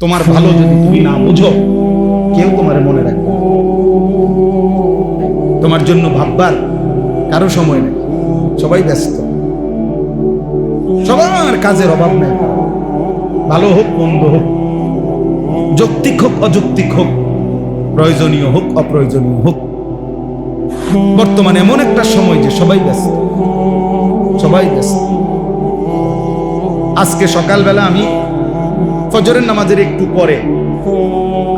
তোমার ভালো যদি তুমি না বুঝো, কেউ তোমার মনে রাখবে না। তোমার জন্য ভাববার কারো সময় নেই, সবাই ব্যস্ত, সবার কাজের অভাব নেই। ভালো হোক মন্দ হোক, যৌক্তিক হোক অযৌক্তিক হোক, প্রয়োজনীয় হোক অপ্রয়োজনীয় হোক, বর্তমানে এমন একটা সময় যে সবাই ব্যস্ত, সবাই ব্যস্ত। আজকে সকালবেলা আমি ফজরের নামাজের একটু পরে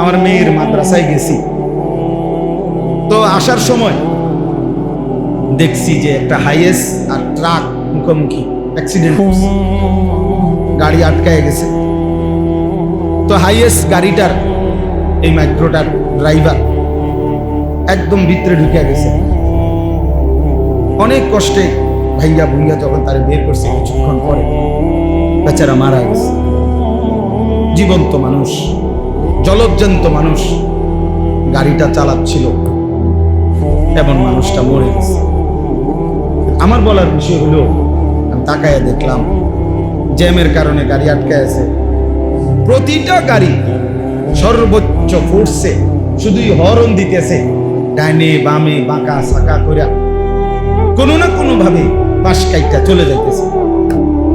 আমার মেয়ের মাদ্রাসায় গেছি। তো আসার সময় দেখছি যে একটা হাইয়েস আর ট্রাক মুখোমুখি অ্যাক্সিডেন্ট করছে, গাড়ি আটকায় গেছে। তো হাইয়েস গাড়িটার এই মাইক্রোটার ড্রাইভার একদম ভিতরে ঢুকে গেছে। অনেক কষ্টে ভাইয়া ভুইয়া যখন তারে বের করছে, কিছুক্ষণ পরে বেচারা মারা গেছে। জীবন্ত মানুষ, জলজ্জান্ত মানুষ গাড়িটা চালাচ্ছিল, এমন মানুষটা মরে গেছে। আমার বলার বিষয় হলো, আমি তাকায় দেখলাম জ্যামের কারণে গাড়ি আটকায় আছে। প্রতিটা গাড়ি সর্বোচ্চ ফোর্সে শুধুই হর্ন দিতেছে, ডাইনে বামে বাঁকা সাকা করে কোনো না কোনো ভাবে পাশ কাইটা চলে যাইতেছে।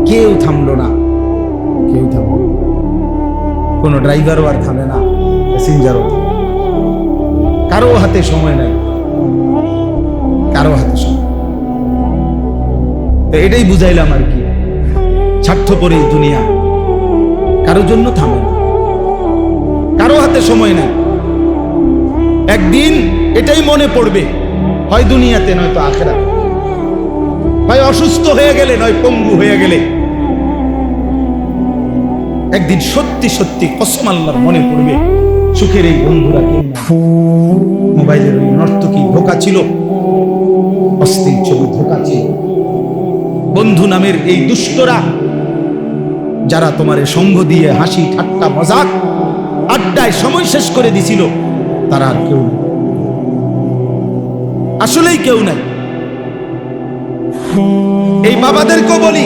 কেউ থামলো না, কেউ থামলো না। কোনো ড্রাইভারও আর থামে না, প্যাসেঞ্জারও। কারো হাতে সময় নাই, কারো হাতে সময়। তো এটাই বুঝাইলাম আর কি, স্বার্থপর এই দুনিয়া কারোর জন্য থামে না, কারো হাতে সময় নাই। একদিন এটাই মনে পড়বে, হয় দুনিয়াতে নয়তো আখিরাতে, হয় অসুস্থ হয়ে গেলে নয় পঙ্গু হয়ে গেলে। একদিন সত্যি সত্যি কসম আল্লাহর মনে পড়বে, সুখের এই বন্ধুরা কেউ না। মোবাইলের ওই নর্তকী ধোঁকা ছিল, অস্থির ছবি ধোঁকা ছিল। বন্ধু নামের এই দুষ্টরা যারা তোমার সঙ্গ দিয়ে হাসি ঠাট্টা মজাক আড্ডায় সময় শেষ করে দিছিল, তারা আর কেউ নেই, আসলেই কেউ নাই। এই বাবাদেরকেও বলি,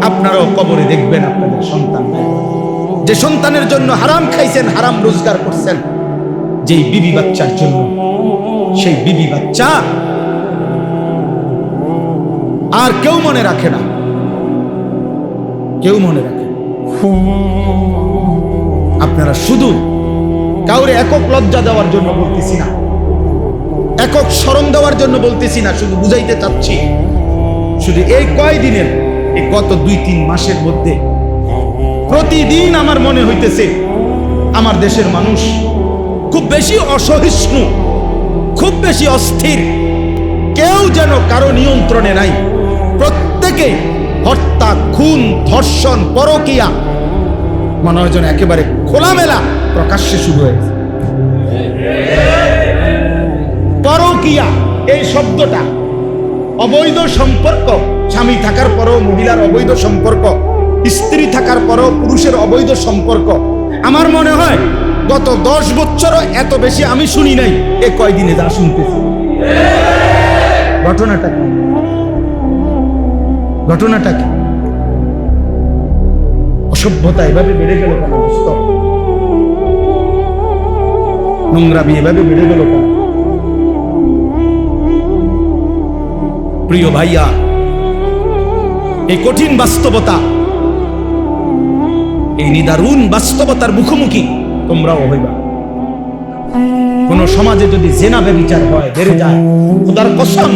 আপনারাও কবরে দেখবেন আপনাদের সন্তান নাই। যে সন্তানের জন্য হারাম খাইছেন, হারাম রোজগার করছেন, যেই বিবি বাচ্চার জন্য, সেই বিবি বাচ্চা আর কেউ মনে রাখে না, কেউ মনে রাখে না। আপনারা শুধু কাউরে একক লজ্জা দেওয়ার জন্য বলতেছি না, একক শরম দেওয়ার জন্য বলতেছি না, শুধু বুঝাইতে চাচ্ছি। শুধু এই কয়দিনের, এই গত 2-3 মাসের মধ্যে প্রতিদিন আমার মনে হইতেছে আমার দেশের মানুষ খুব বেশি অসহিষ্ণু, খুব বেশি অস্থির। কেউ যেন কারো নিয়ন্ত্রণে নাই। প্রত্যেকে হত্যা, খুন, ধর্ষণ, পরকীয়া মনে হয় যেন একেবারে খোলামেলা প্রকাশ্যে শুরু হয়েছে। পরকীয়া এই শব্দটা, অবৈধ সম্পর্ক, স্বামী থাকার পরও মহিলার অবৈধ সম্পর্ক, স্ত্রী থাকার পরও পুরুষের অবৈধ সম্পর্ক, আমার মনে হয় গত 10 বছরও এত বেশি আমি শুনি নাই। এ কয়দিনে যা শুনতেছি, ঘটনাটা কি? ঘটনাটা কি? অসভ্যতা এভাবে বেড়ে গেল কেন? নোংরামি এভাবে বেড়ে গেল কেন? প্রিয় ভাইয়া, এই কঠিন বাস্তবতা, এই নিদারুণ বাস্তবতার মুখোমুখি তোমরাও হইবা। কোন সমাজে যদি জেনা ব্যভিচার হয়, বেড়ে যায়, খোদার কসম,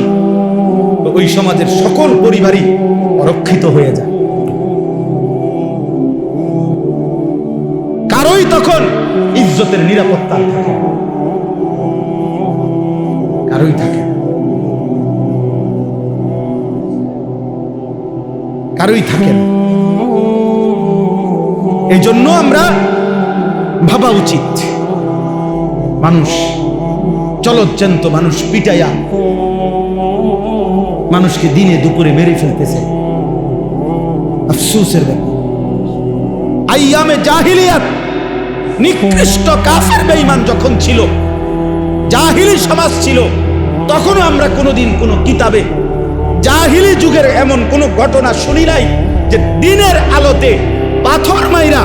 তো ওই সমাজের সকল পরিবারই অরক্ষিত হয়ে যায়। কারোই তখন ইজ্জতের নিরাপত্তা থাকে, কারোই থাকে, কারোই থাকে না। এই জন্য আমরা ভাবা উচিত, মানুষ চলচ্চন্ত মানুষ পিটাইয়া মানুষকে দিনে দুপুরে মেরে ফেলতেছে, আফসোসের ব্যাপার। আইয়ামে জাহিলিয়াত, নিকৃষ্ট কাফের বেঈমান যখন ছিল, জাহিলি সমাজ ছিল, তখনও আমরা কোনোদিন কোনো কিতাবে জাহিলি যুগের এমন কোন ঘটনা শুনি নাই যে দিনের আলোতে পাথর মাইরা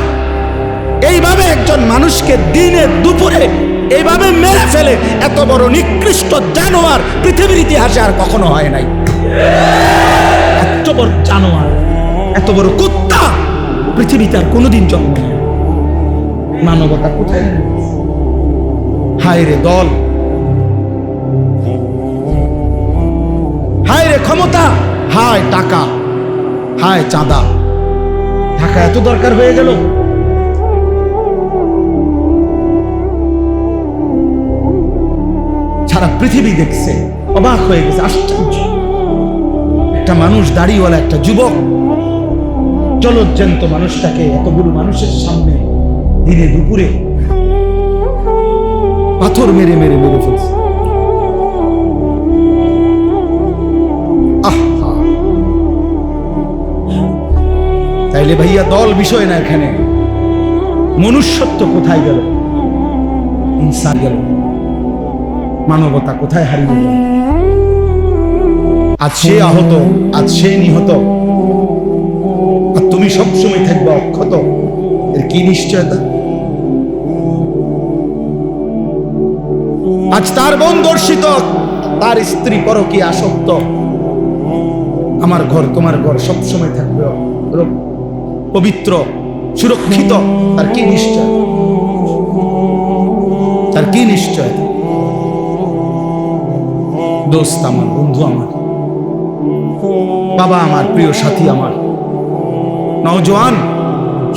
এইভাবে একজন মানুষকে দিনে দুপুরে এইভাবে মেরে ফেলে, এত বড় নিকৃষ্ট জানোয়ার পৃথিবীর ইতিহাসে আর কখনো হয় নাই। এত বড় জানোয়ার, এত বড় কুত্তা পৃথিবীতে আর কোনোদিন জন্ম নেয়। মানবতা কোথায়? হায় রে দল, হায় রে ক্ষমতা, হায় টাকা, হায় চাঁদা। টাকা এত দরকার হয়ে গেল। সারা পৃথিবী দেখছে, অবাক হয়ে গেছে, আশ্চর্য। একটা মানুষ, দাড়িওয়ালা একটা যুবক, জলজ্জান্ত মানুষটাকে এতগুলো মানুষের সামনে দিনে দুপুরে পাথর মেরে মেরে মেরে ফেলছে। আহা, তাইলে ভাইয়া দল বিষয় না, এখানে মনুষ্যত্ব কোথায় গেল? ইনসান গেল, মানবতা কোথায় হারিয়ে গেল? আজ সে আহত, আজ সে নিহত, আর তুমি সবসময় থাকবে অক্ষত। এর কি নিশ্চয়তা? আজ তার বোন দর্শিত, তার স্ত্রী পরকীয়া আসক্ত, আমার ঘর তোমার ঘর সবসময় থাকবে পবিত্র, সুরক্ষিত। তার কি নিশ্চয়? তার কি নিশ্চয়? দোস্ত আমার, বন্ধু আমার, বাবা আমার, প্রিয় সাথী আমার, নওজোয়ান,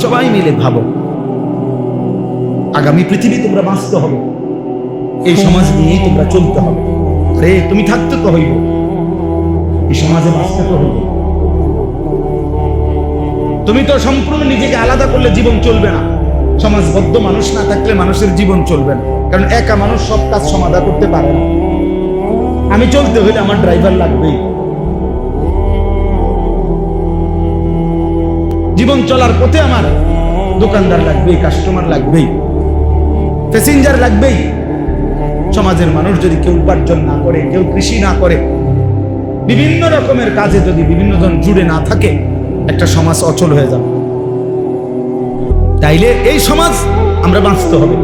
সবাই মিলে ভাবো, আগামী পৃথিবী তোমরা বাঁচতে হবে, এই সমাজ নিয়েই তোমরা চলতে হবে। আরে তুমি থাকতে তো হইব, এই সমাজে বাঁচতে তো হইব। তুমি তো সম্পূর্ণ নিজেকে আলাদা করলে জীবন চলবে না। সমাজবদ্ধ মানুষ না থাকলে মানুষের জীবন চলবে না, কারণ একা মানুষ সব কাজ সমাধান করতে পারে না। আমি চলতে হইলে আমার ড্রাইভার লাগবেই, জীবন চলার পথে আমার দোকানদার লাগবেই, কাস্টমার লাগবেই, প্যাসেঞ্জার লাগবেই। সমাজের মানুষ যদি কেউ উপার্জন না করে, কেউ কৃষি না করে, বিভিন্ন রকমের কাজে যদি বিভিন্ন জন জুড়ে না থাকে, একটা সমাজ অচল হয়ে যাবে। তাইলে এই সমাজ আমরা বাঁচতে হবে,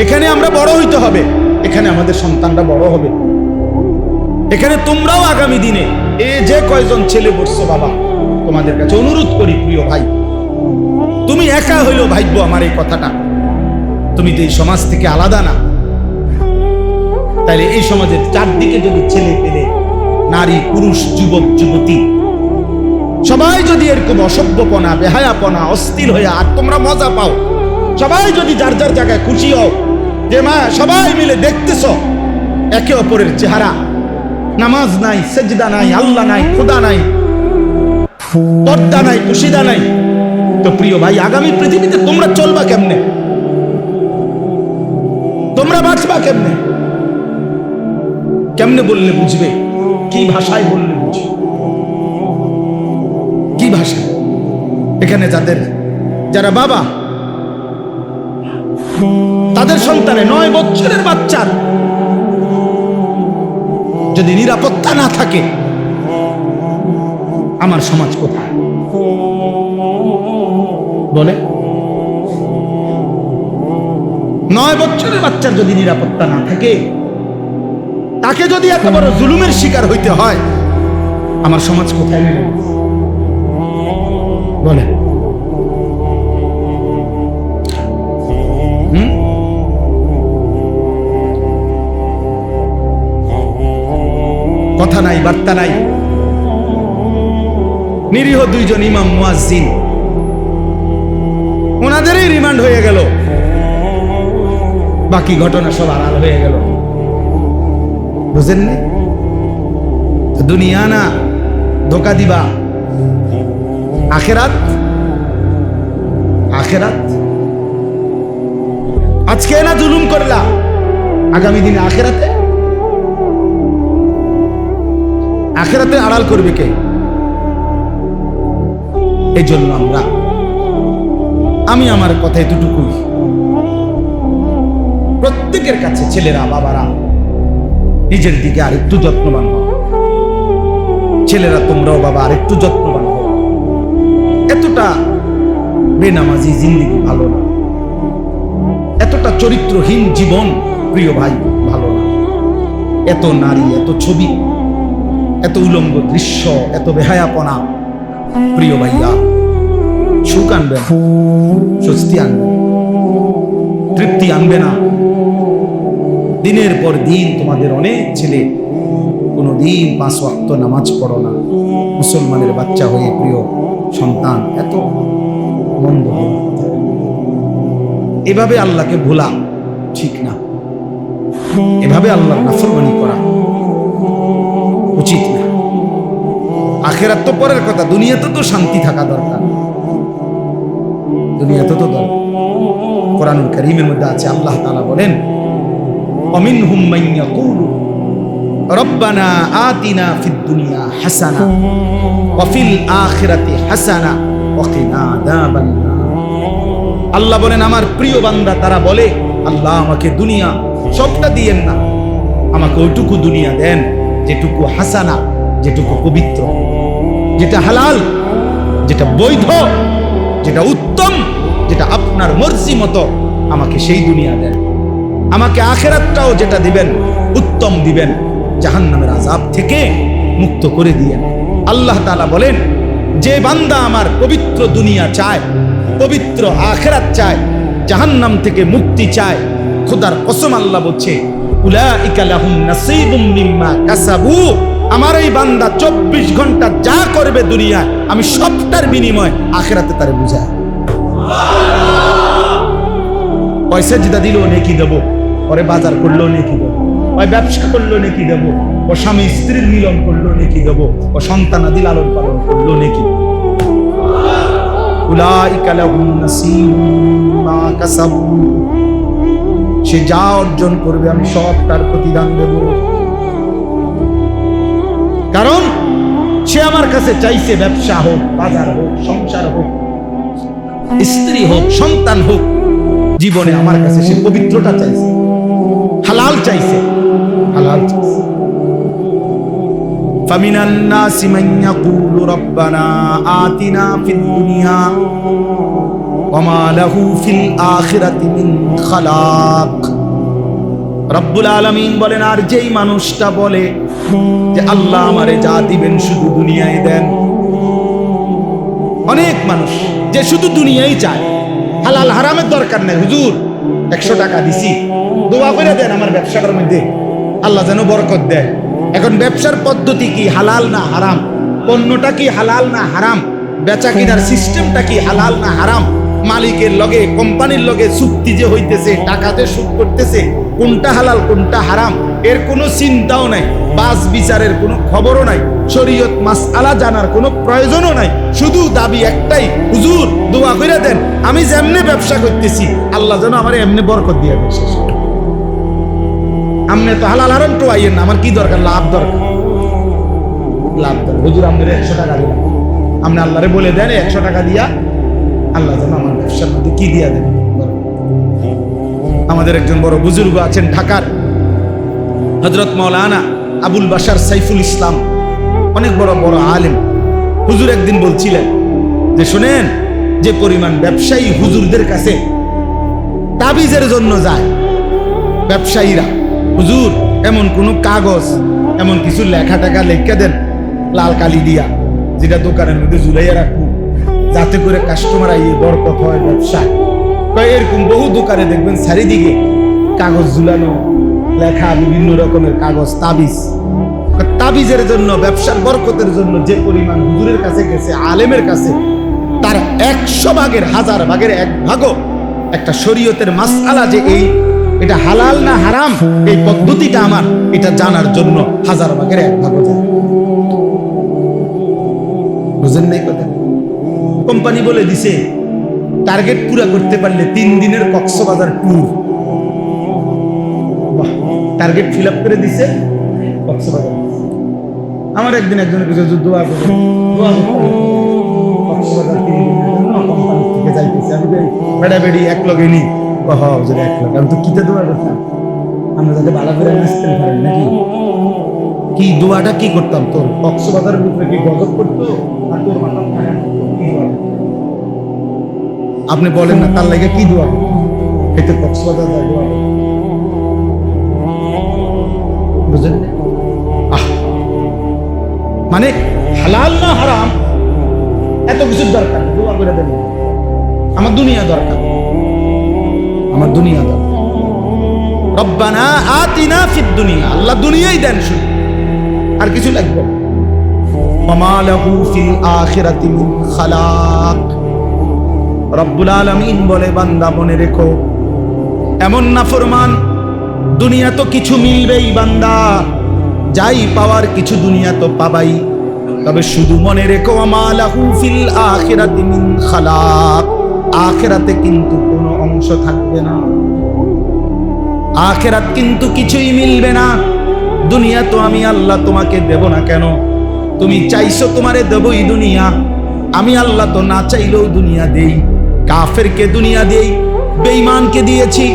এখানে আমরা বড় হইতে হবে, এখানে আমাদের সন্তানরা বড় হবে, এখানে তোমরাও আগামী দিনে এই যে কয়জন ছেলে বসছো, বাবা তোমাদের কাছে অনুরোধ করি, প্রিয় ভাই, তুমি একা হইলেও ভাইব্য আমার এই কথাটা, তুমি তো এই সমাজ থেকে আলাদা না। তাইলে এই সমাজের চারদিকে যদি ছেলে পেলে, নারী, পুরুষ, যুবক, যুবতী, সবাই যদি এরকম অসভ্যপনা, বেহায়াপনা, অস্থির হয়ে আর তোমরা মজা পাও, সবাই যদি যার যার জায়গায় খুশি হও, যে মা সবাই মিলে দেখতেছ একে অপরের চেহারা, নামাজ নাই, সেজদা নাই, আল্লাহ নাই, খোদা নাই, পর্দা নাই, কুশিদা নাই, তো প্রিয় ভাই আগামী পৃথিবীতে তোমরা চলবা কেমনে? তোমরা বাঁচবা কেমনে? কেমনে বললে বুঝবে? কি ভাষায় বললে বুঝবে? কি ভাষা? এখানে যারা বাবা, তাদের সন্তানে 9 বছরের বাচ্চার যদি নিরাপত্তা না থাকে, আমার সমাজ কোথায়? বলে 9 বছরের বাচ্চার যদি নিরাপত্তা না থাকে, তাকে যদি এত বড় জুলুমের শিকার হইতে হয়, আমার সমাজ কোথায় নেবে? বলে কথা নাই, বার্তা নাই। নিরীহ 2 জন ইমাম মুয়াজ্জিন, ওনাদেরই রিমান্ড হয়ে গেল, বাকি ঘটনা সব আড়াল হয়ে গেল। বুঝেননি? দুনিয়া না ধোকা দিবা, আখেরাত। আখেরাত আজকে না জুলুম করলা, আগামী দিনে আখেরাতে আড়াল করবে কে? এই জন্য আমি আমার কথা এতটুকুই, প্রত্যেকের কাছে ছেলেরা, বাবারা নিজের দিকে আরেকটু যত্নবান হও। ছেলেরা তোমরাও বাবা আরেকটু যত্নবান হও। এতটা বেনামাজি জিন্দেগি ভালো না, এতটা চরিত্রহীন জীবন প্রিয় ভাই ভালো না, এত নারী, এত ছবি, এত উলঙ্গ দৃশ্য, এত বেহায়াপনা প্রিয় ভাইয়া সুখ আনবে না, স্বস্তি আনবে না, তৃপ্তি আনবে না। দিনের পর দিন তোমাদের অনেক ছেলে কোনোদিন 5 ওয়াক্ত নামাজ পড়ো না, মুসলমানের বাচ্চা হয়ে প্রিয় সন্তান এত মন্দ। এভাবে আল্লাহকে ভোলা ঠিক না, এভাবে আল্লাহর নাফরমানি করা উচিত না। আখিরাত তো পরের কথা, দুনিয়াতে তো শান্তি থাকা দরকার, দুনিয়াতে তো দরকার। কোরআনুল কারীমের মধ্যে আছে, আল্লাহ তাআলা বলেন, অমিনহুম মান ইয়াকুলু রব্বানা আতিনা ফিদ দুনিয়া হাসানা ওয়া ফিল আখিরাতি হাসানা ওয়া কিনা আযাবান নার। আল্লাহ বলেন আমার প্রিয় বান্দা তারা বলে, আল্লাহ আমাকে দুনিয়া সবটা দিয়েন না, আমাকে ওইটুকু দুনিয়া দেন যেটুকু হাসানা, যেটুকু পবিত্র, যেটা হালাল, যেটা বৈধ, যেটা উত্তম, যেটা আপনার মর্জি মতো, আমাকে সেই দুনিয়া দেন। আমাকে আখিরাতটাও যেটা দিবেন উত্তম দিবেন, জাহান্নামের আযাব থেকে মুক্ত করে দিয়েন। আল্লাহ তাআলা বলেন, যে বান্দা আমার পবিত্র দুনিয়া চায়, পবিত্র আখিরাত চায়, জাহান্নাম থেকে মুক্তি চায়, খোদার কসম আল্লাহ বলছে, উলাইকা লাহুম নাসীবুম মিম্মা কাসাবু, আমার এই বান্দা 24 ঘন্টা যা করবে দুনিয়ায় আমি সবটার বিনিময় আখিরাতে তারে বুঝায়। পয়সা যেটা দিল নেকি দেবো, পরে বাজার করলো নেকি দেবো, ওই ব্যবসা করলো নেকি দেবো, ও স্বামী স্ত্রীর মিলন করলো নেকি দেবো, ও সন্তানাদি লালন পালন করলো নেকি। উলাইকা লাহুম নাসীবুম মিম্মা কাসাবু, সে যা অর্জন করবে আমি সব তার প্রতিদান দেব। কারণ সে আমার কাছে চাইছে, ব্যবসা হোক, বাজার হোক, সংসার হোক, স্ত্রী হোক, সন্তান হোক, জীবনে আমার কাছে সে পবিত্রতা চাইছে, হালাল চাইছে, হালাল চাইছে। ফামিনান নাসি মান ইয়াকুলু রব্বানা আতিনা ফিদ দুনিয়া ওয়া মা লাহু ফিল আখিরাতি মিন খালাক। রব্বুল আলামিন বলেন, আর যেই মানুষটা বলে যে আল্লাহ আমারে যা দিবেন শুধু দুনিয়ায় দেন। অনেক মানুষ যে শুধু দুনিয়াই চায়, হালাল হারামের দরকার নেই। হুজুর 100 টাকা দিছি, দোয়া করে দেন আমার ব্যবসাটার মধ্যে আল্লাহ যেন বরকত দেয়। এখন ব্যবসার পদ্ধতি কি হালাল না হারাম? পণ্যটা কি হালাল না হারাম? বেচা কিনার সিস্টেমটা কি হালাল না হারাম? মালিকের লগে, কোম্পানির লগে চুক্তি যে হইতেছে, টাকা যে সুদ করতেছে, কোনটা হালাল কোনটা হারাম এর কোনো চিন্তাও নাই, বাস বিচারের কোনো খবরও নাই, শরীয়ত মাসআলা জানার কোনো প্রয়োজনও নাই। শুধু দাবি একটাই, হুজুর দোয়া করে দেন আমি যেমনে ব্যবসা করতেছি আল্লাহ যেন আমার এমনি বরকত দিয়ে দেন। শেষ। আমনে তো হালাল হারাম তো আইয়েন না, আমার কি দরকার? লাভ দরকার, লাভ দরকার। হুজুর আপনার 100 টাকা দিলাম, আপনি আল্লাহরে বলে দেন 100 টাকা দিয়া আল্লাহ যেন আমার ব্যবসার মধ্যে কি দিয়া দেন। আমাদের একজন বড় বুজুর্গ আছেন ঢাকার, হযরত মাওলানা আবুল বাশার সাইফুল ইসলাম, অনেক বড় বড় আলেম। হুজুর একদিন বলছিলেন যে শোনেন, যে পরিমাণ ব্যবসায়ী হুজুরদের কাছে তাবিজের জন্য যায়, ব্যবসায়ীরা হুজুর এমন কোন কাগজ, এমন কিছু লেখা টাকা লেখা দেন লাল কালি দিয়া, যেটা দোকানের মধ্যে ঝুলাইয়া রাখবো যাতে করে কাস্টমার আইয়ে বরকত হয় ব্যবসা। এরকম বহু দোকানে দেখবেন চারিদিকে কাগজ ঝুলানো, লেখা বিভিন্ন রকমের কাগজ, তাবিজ। তাবিজের জন্য, ব্যবসার বরকতের জন্য যে পরিমাণ হুজুরের কাছে গেছে, আলেমের কাছে, তার 100 ভাগের 1000 ভাগের 1 ভাগও একটা শরীয়তের মাসআলা যে এটা হালাল না হারাম, এই পদ্ধতিটা আমার এটা জানার জন্য 1000 ভাগের 1 ভাগও যায়। বুঝেন নাই কথা? কোম্পানি বলে দিছে টার্গেট পুরা করতে পারলে 3 দিনের Cox's Bazar tour. Target fill up করে দিছে কক্সবাজার। আমার একদিন একজনের কাছে দোয়া করে, দোয়া করতে কক্সবাজার 3 দিনের জন্য কোম্পানি থেকে যাইতেছে। আমি বেড়া বেড়ি এক লগে নি কহ যে এক লগে, আমি তো কিতে দোয়া করতাম, আমরা যাতে ভালো করে নাচতে পারি নাকি? কি দোয়াটা কি করতাম? তোর কক্সবাজারের উপরে কি গজব করতো আর তোর মাথা আপনি বলেন না তার লাগে কি দোয়া করবেন? এতে কক্সবাজার যায় দোয়া করবেন। বুঝলেন? মানে হালাল না হারাম এত কিছুর দরকার নেই, দোয়া করে দেন আমার দুনিয়া দরকার, আমার দুনিয়া দরকার। রব্বানা আতিনা ফিদ দুনিয়া, আল্লাহ দুনিয়াই দেন শুধু, আর কিছু লাগবে না। ওমা লাহু ফিল আখিরাতি মিন খালাক। রব্বুল আলামিন বলে বান্দা মনে রেখো, এমন নাফরমান দুনিয়া তো কিছু মিলবেই বান্দা, যাই পাওয়ার কিছু দুনিয়া তো পাবাই, তবে শুধু মনে রেখো ওমা লাহু ফিল আখিরাতি মিন খালাক, আখিরাতে কিন্তু কোনো অংশ থাকবে না, আখিরাত কিন্তু কিছুই মিলবে না। দুনিয়া তো আমি আল্লাহ তোমাকে দেব না কেন? তুমি চাইছো তোমারে দেবই দুনিয়া, আমি আল্লাহ তো না চাইলেও দুনিয়া দেই। কাফেরকে দুনিয়া দেই, বেঈমানকে দিয়েছি,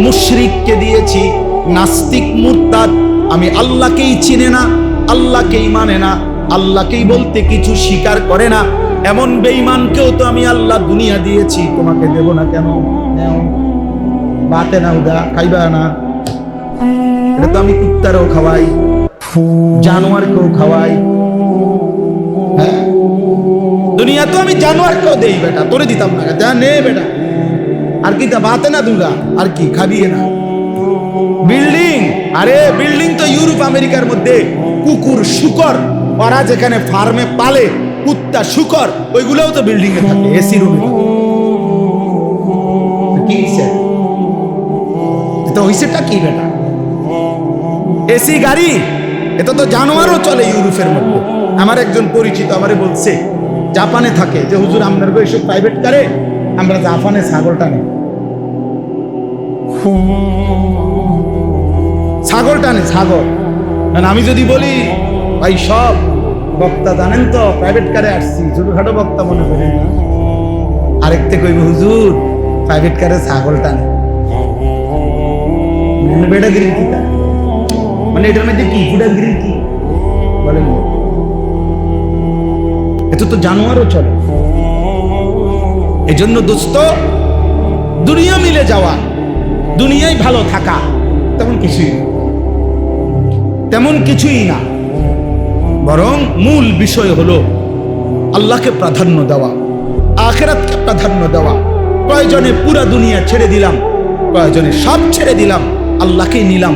মুশরিককে দিয়েছি, নাস্তিক মুরতাদ আমি আল্লাহকেই চিনে না, আল্লাহকেই মানে না, আল্লাহকেই বলতে কিছু স্বীকার করে না, এমন বেঈমানকেও তো আমি আল্লাহ দুনিয়া দিয়েছি, তোমাকে দেব না কেন? বাতে না উদা খাইবা না, এটা তো আমি কুত্তারও খাওয়াই, জানোয়ারকেও খাওয়াই। হ্যাঁ, দুনিয়া তো আমি জানোয়ারকেও দেই, বেটা তোরে দিতাম না, যা নে বেটা, আর কি তা বাতে না দুগা, আর কি খাবি না? বিল্ডিং, আরে বিল্ডিং তো ইউরোপ আমেরিকার মধ্যে কুকুর শুকর ওরা যেখানে ফার্মে পালে কুত্তা শুকর, ওইগুলোও তো বিল্ডিং এ থাকে, এসি রুমে। কি তো হইছেটা কি বেটা? এসি গাড়ি, এটা তো জানোয়ারও চলে ইউরোপের মধ্যে। আমার একজন পরিচিত আমারে বলছে জাপানে থাকে, যে হুজুর আপনার এইসব প্রাইভেট কারে আমরা জাপানে ছাগলটা নেই, ছাগল টানে ছাগল। আমি যদি বলি ভাই সব বক্তা জানেন তো প্রাইভেট কারে আসছি, ছোটখাটো বক্তা মনে করেন, আরেকতে কইবে হুজুর প্রাইভেট কারে ছাগল টানে, বেটাগিরি কি তা? মানে এটার মধ্যে কি ফুটাগিরি কি বলেন? এত তো জানোয়ারও চলে। এজন্য দোস্ত, দুনিয়া মিলে যাওয়া, দুনিয়ায় ভালো থাকা তেমন কিছুই না, তেমন কিছুই না, বরং মূল বিষয় হলো আল্লাহকে প্রাধান্য দেওয়া, আখিরাতকে প্রাধান্য দেওয়া। প্রয়োজনে পুরা দুনিয়া ছেড়ে দিলাম, প্রয়োজনে সব ছেড়ে দিলাম, আল্লাহকে নিলাম,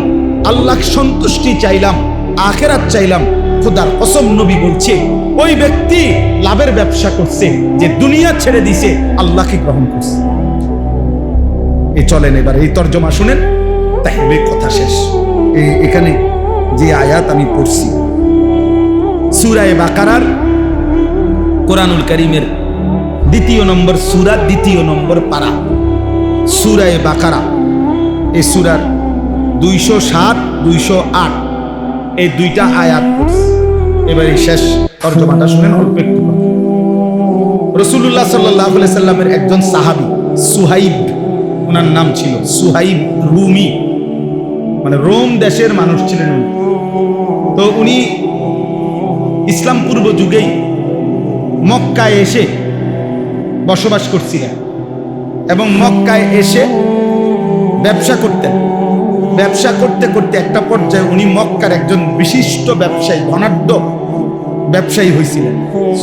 আল্লাহ সন্তুষ্টি চাইলাম, আখিরাত চাইলাম। খোদার কসম নবী বলছে ওই ব্যক্তি লাভের ব্যবসা করছে যে দুনিয়া ছেড়ে দিছে, আল্লাহকে গ্রহণ করছে। এই চলেন এবার এই তর্জমা শুনেন, তাহলে কথা শেষ। এখানে যে আয়াত আমি পড়ছি সূরা বাকারার, কোরআনুল কারীমের 2 নম্বর সূরা, 2 নম্বর পারা, সূরা বাকারা। এই সূরার 207, 208 এই দুইটা আয়াত পড়ছি। এবার এই শেষ তর্জমাটা শুনেন অল্প একটু। রাসূলুল্লাহ সাল্লাল্লাহু আলাইহি সাল্লামের একজন সাহাবী সুহাইব, ওনার নাম ছিল সুহাইব রুমি, মানে রোম দেশের মানুষ ছিলেন উনি। তো উনি ইসলাম পূর্ব যুগেই মক্কায় এসে বসবাস করছিলেন এবং মক্কায় এসে ব্যবসা করতেন। ব্যবসা করতে করতে একটা পর্যায়ে উনি মক্কার একজন বিশিষ্ট ব্যবসায়ী, ধনাঢ্য ব্যবসায়ী হয়েছিলেন,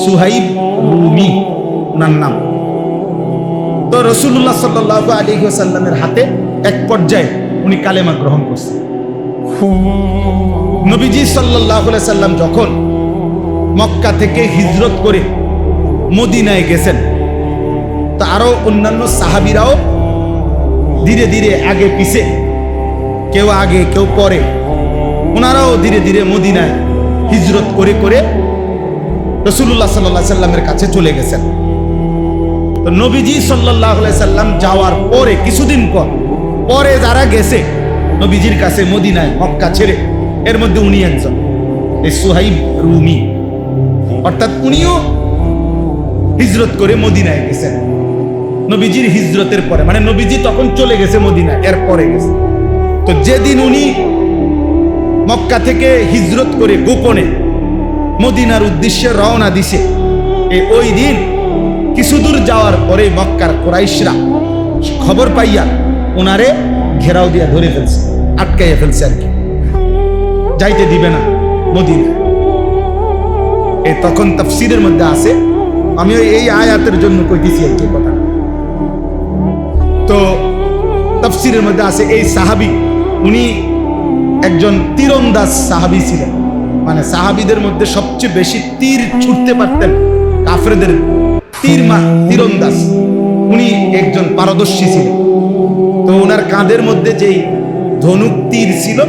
সুহাইব রুমি ওনার নাম। তো রাসূলুল্লাহ সাল্লাল্লাহু আলাইহি ওয়াসাল্লামের হাতে এক পর্যায়ে উনি কালেমা গ্রহণ করছেন। নবীজি সাল্লাল্লাহু আলাইহি সাল্লাম যখন মক্কা থেকে হিজরত করে মদিনায় গেছেন, তো আরো অন্যান্য সাহাবীরাও ধীরে ধীরে আগে পিছে, কেউ আগে কেউ পরে, ওনারাও ধীরে ধীরে মদিনায় হিজরত করে করে রাসূলুল্লাহ সাল্লাল্লাহু আলাইহি সাল্লামের কাছে চলে গেছেন। তো নবীজি সাল্লাল্লাহু আলাইহি সাল্লাম যাওয়ার পরে কিছুদিন পরে যারা গেছে নবীজির কাছে মদিনায় মক্কা ছেড়ে, এর মধ্যে উনি একজন, এই সুহাইব রুমি, অর্থাৎ উনিও হিজরত করে মদিনায় গেছেন নবীজির হিজরতের পরে, মানে নবীজি তখন চলে গেছে মদিনায়, এর পরে গেছে। তো যেদিন উনি মক্কা থেকে হিজরত করে গোপনে মদিনার উদ্দেশ্যে রওনা দিছে, ওই দিন কিছু দূর যাওয়ার পরে মক্কার কুরাইশরা খবর পাইয়া ওনারে ঘেরাও দিয়া ধরে ফেলছে, আটকাইয়া ফেলছে আর কি, যাইতে দিবে না মদিনা। এই তখন তাফসীরের মধ্যে আছে, আমি এই আয়াতের জন্য কইতেছি আর কি কথা। তো তাফসীরের মধ্যে আছে এই সাহাবী উনি একজন তীরন্দাজ সাহাবী ছিলেন, মানে সাহাবীদের মধ্যে সবচেয়ে বেশি তীর ছুটতে পারতেন, কাফেরদের তীরন্দাজ উনি একজন পারদর্শী ছিলেন। তো ওনার কাঁধের মধ্যে যেই ধনুক তীর ছিল,